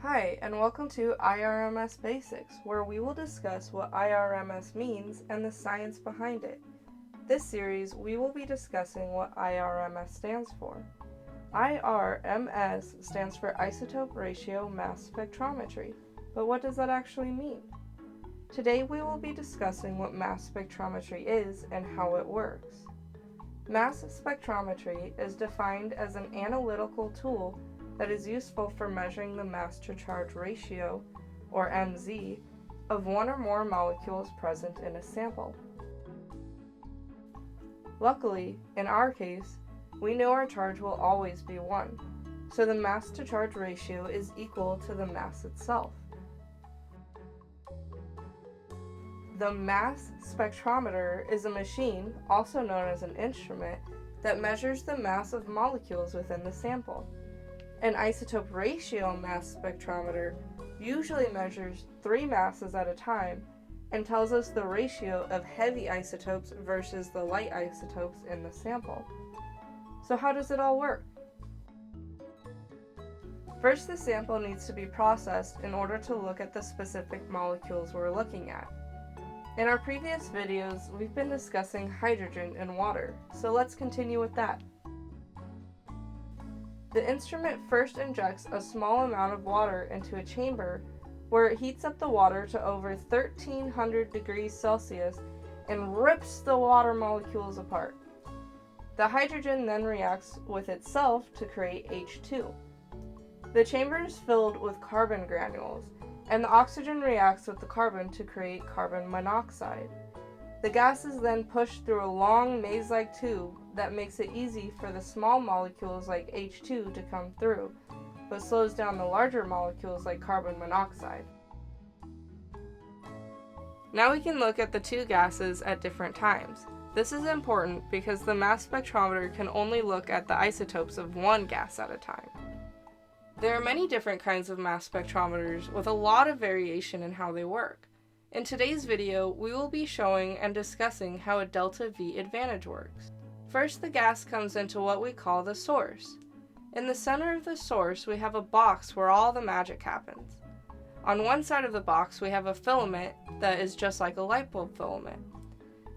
Hi, and welcome to IRMS Basics, where we will discuss what IRMS means and the science behind it. This series, we will be discussing what IRMS stands for. IRMS stands for Isotope Ratio Mass Spectrometry, but what does that actually mean? Today we will be discussing what mass spectrometry is and how it works. Mass spectrometry is defined as an analytical tool that is useful for measuring the mass-to-charge ratio, or MZ, of one or more molecules present in a sample. Luckily, in our case, we know our charge will always be 1, so the mass-to-charge ratio is equal to the mass itself. The mass spectrometer is a machine, also known as an instrument, that measures the mass of molecules within the sample. An isotope ratio mass spectrometer usually measures 3 masses at a time and tells us the ratio of heavy isotopes versus the light isotopes in the sample. So how does it all work? First, the sample needs to be processed in order to look at the specific molecules we're looking at. In our previous videos, we've been discussing hydrogen and water, so let's continue with that. The instrument first injects a small amount of water into a chamber where it heats up the water to over 1300 degrees Celsius and rips the water molecules apart. The hydrogen then reacts with itself to create H2. The chamber is filled with carbon granules, and the oxygen reacts with the carbon to create carbon monoxide. The gas is then pushed through a long maze-like tube that makes it easy for the small molecules like H2 to come through, but slows down the larger molecules like carbon monoxide. Now we can look at the two gases at different times. This is important because the mass spectrometer can only look at the isotopes of one gas at a time. There are many different kinds of mass spectrometers with a lot of variation in how they work. In today's video, we will be showing and discussing how a delta V advantage works. First, the gas comes into what we call the source. In the center of the source, we have a box where all the magic happens. On one side of the box, we have a filament that is just like a light bulb filament.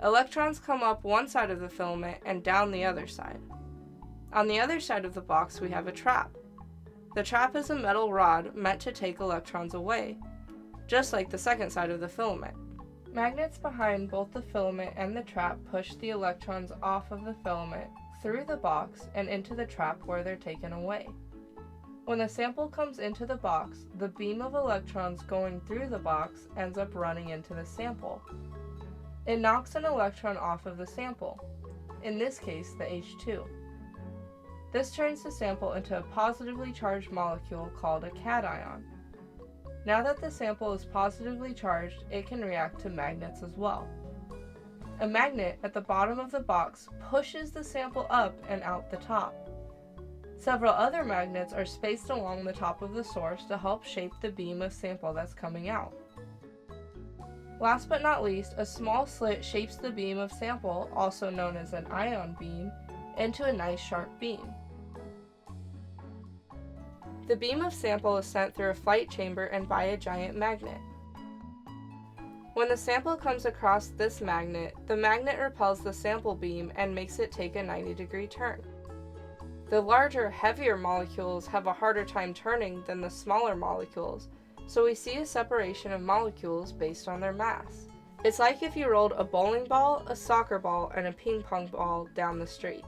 Electrons come up one side of the filament and down the other side. On the other side of the box, we have a trap. The trap is a metal rod meant to take electrons away, just like the second side of the filament. Magnets behind both the filament and the trap push the electrons off of the filament, through the box, and into the trap where they're taken away. When the sample comes into the box, the beam of electrons going through the box ends up running into the sample. It knocks an electron off of the sample, in this case the H2. This turns the sample into a positively charged molecule called a cation. Now that the sample is positively charged, it can react to magnets as well. A magnet at the bottom of the box pushes the sample up and out the top. Several other magnets are spaced along the top of the source to help shape the beam of sample that's coming out. Last but not least, a small slit shapes the beam of sample, also known as an ion beam, into a nice sharp beam. The beam of sample is sent through a flight chamber and by a giant magnet. When the sample comes across this magnet, the magnet repels the sample beam and makes it take a 90-degree turn. The larger, heavier molecules have a harder time turning than the smaller molecules, so we see a separation of molecules based on their mass. It's like if you rolled a bowling ball, a soccer ball, and a ping pong ball down the street.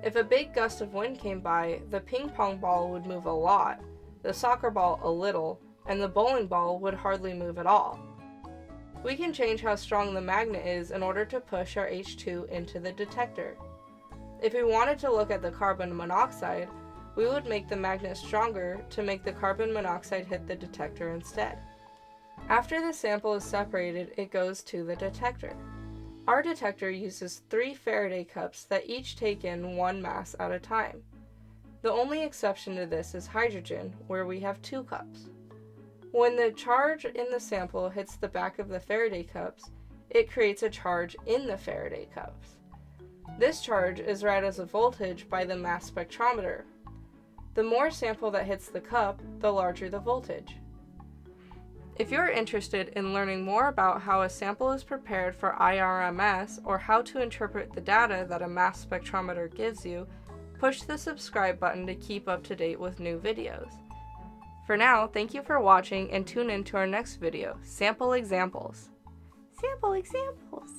If a big gust of wind came by, the ping pong ball would move a lot, the soccer ball a little, and the bowling ball would hardly move at all. We can change how strong the magnet is in order to push our H2 into the detector. If we wanted to look at the carbon monoxide, we would make the magnet stronger to make the carbon monoxide hit the detector instead. After the sample is separated, it goes to the detector. Our detector uses 3 Faraday cups that each take in 1 mass at a time. The only exception to this is hydrogen, where we have 2 cups. When the charge in the sample hits the back of the Faraday cups, it creates a charge in the Faraday cups. This charge is read as a voltage by the mass spectrometer. The more sample that hits the cup, the larger the voltage. If you're interested in learning more about how a sample is prepared for IRMS or how to interpret the data that a mass spectrometer gives you, push the subscribe button to keep up to date with new videos. For now, thank you for watching and tune in to our next video, Sample Examples. Sample Examples!